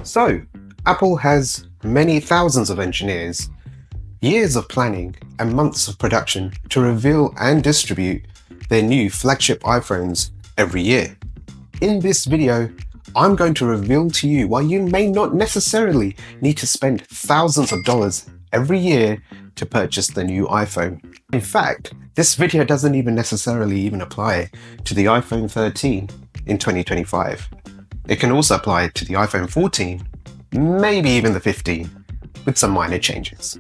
So, Apple has many thousands of engineers, years of planning, and months of production to reveal and distribute their new flagship iPhones every year. In this video, I'm going to reveal to you why you may not necessarily need to spend thousands of dollars every year to purchase the new iPhone. In fact, this video doesn't even necessarily apply to the iPhone 13 in 2025. It can also apply to the iPhone 14, maybe even the 15, with some minor changes.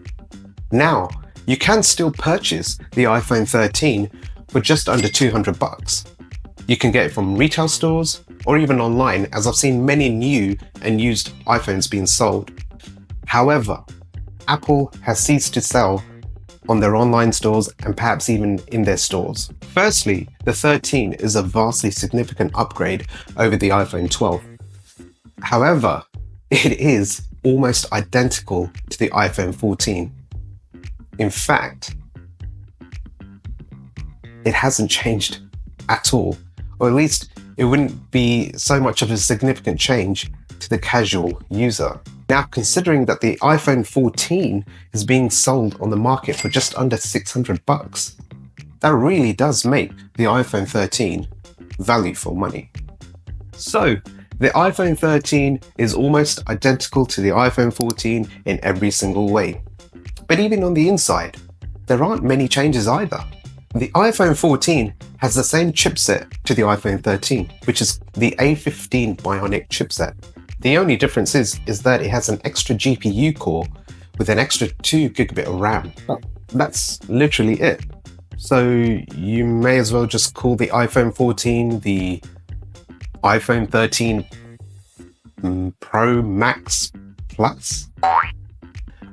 Now, you can still purchase the iPhone 13 for just under $200. You can get it from retail stores or even online, as I've seen many new and used iPhones being sold. However, Apple has ceased to sell on their online stores and perhaps even in their stores. Firstly, the 13 is a vastly significant upgrade over the iPhone 12. However, it is almost identical to the iPhone 14. In fact, it hasn't changed at all, or at least it wouldn't be so much of a significant change to the casual user. Now, considering that the iPhone 14 is being sold on the market for just under $600, that really does make the iPhone 13 value for money. So, the iPhone 13 is almost identical to the iPhone 14 in every single way. But even on the inside, there aren't many changes either. The iPhone 14 has the same chipset to the iPhone 13, which is the A15 Bionic chipset. The only difference is that it has an extra GPU core with an extra 2 gigabit of RAM. That's literally it. So you may as well just call the iPhone 14 the iPhone 13 Pro Max Plus.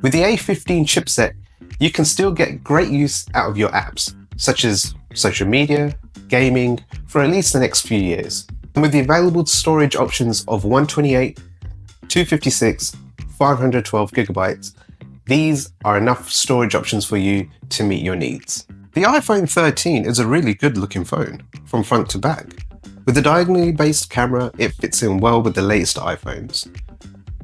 With the A15 chipset, you can still get great use out of your apps, such as social media, gaming, for at least the next few years. And with the available storage options of 128, 256, 512 gigabytes, these are enough storage options for you to meet your needs. The iPhone 13 is a really good looking phone, from front to back. With the diagonally based camera, it fits in well with the latest iPhones.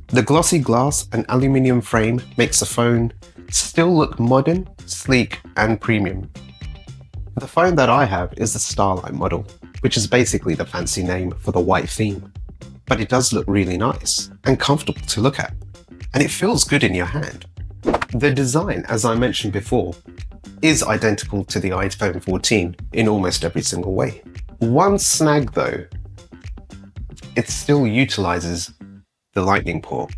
The glossy glass and aluminium frame makes the phone still look modern, sleek, and premium. The phone that I have is the Starlight model, which is basically the fancy name for the white theme. But it does look really nice and comfortable to look at, and it feels good in your hand. The design, as I mentioned before, is identical to the iPhone 14 in almost every single way. One snag though, it still utilizes the lightning port.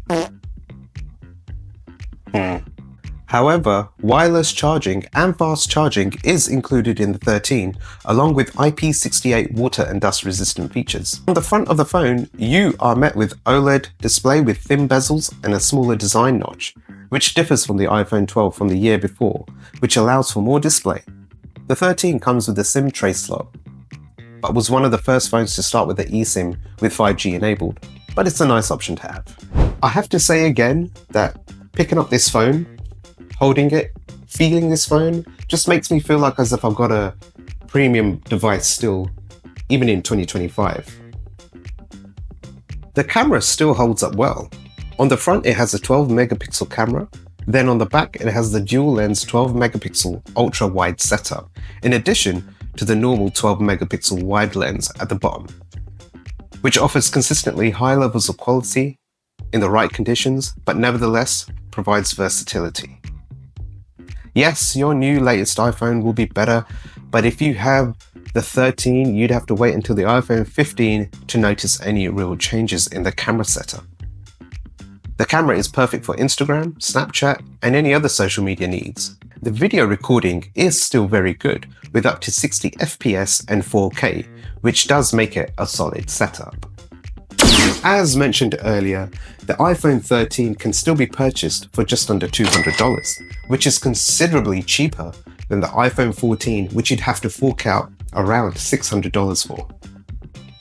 However, wireless charging and fast charging is included in the 13, along with IP68 water and dust resistant features. On the front of the phone, you are met with OLED display with thin bezels and a smaller design notch, which differs from the iPhone 12 from the year before, which allows for more display. The 13 comes with a SIM tray slot, but was one of the first phones to start with the eSIM with 5G enabled, but it's a nice option to have. I have to say again that picking up this phone, holding it, feeling this phone, just makes me feel like as if I've got a premium device still, even in 2025. The camera still holds up well. On the front, it has a 12 megapixel camera. Then on the back, it has the dual lens 12 megapixel ultra wide setup, in addition to the normal 12 megapixel wide lens at the bottom, which offers consistently high levels of quality in the right conditions, but nevertheless provides versatility. Yes, your new latest iPhone will be better, but if you have the 13, you'd have to wait until the iPhone 15 to notice any real changes in the camera setup. The camera is perfect for Instagram, Snapchat, and any other social media needs. The video recording is still very good, with up to 60 FPS and 4K, which does make it a solid setup. As mentioned earlier, the iPhone 13 can still be purchased for just under $200, which is considerably cheaper than the iPhone 14, which you'd have to fork out around $600 for.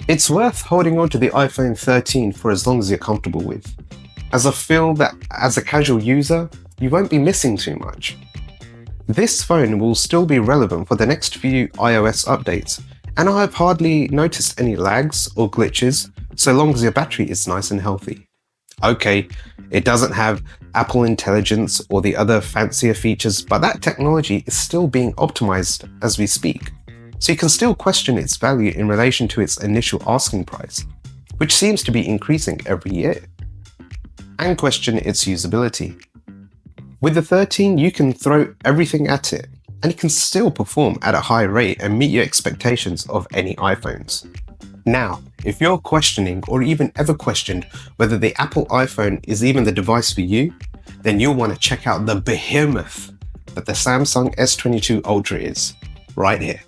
It's worth holding on to the iPhone 13 for as long as you're comfortable with, as I feel that as a casual user, you won't be missing too much. This phone will still be relevant for the next few iOS updates, and I've hardly noticed any lags or glitches so long as your battery is nice and healthy. Okay, it doesn't have Apple Intelligence or the other fancier features, but that technology is still being optimized as we speak. So you can still question its value in relation to its initial asking price, which seems to be increasing every year, and question its usability. With the 13, you can throw everything at it, and it can still perform at a high rate and meet your expectations of any iPhones. Now, if you're questioning or even ever questioned whether the Apple iPhone is even the device for you, then you'll want to check out the behemoth that the Samsung S22 Ultra is, right here.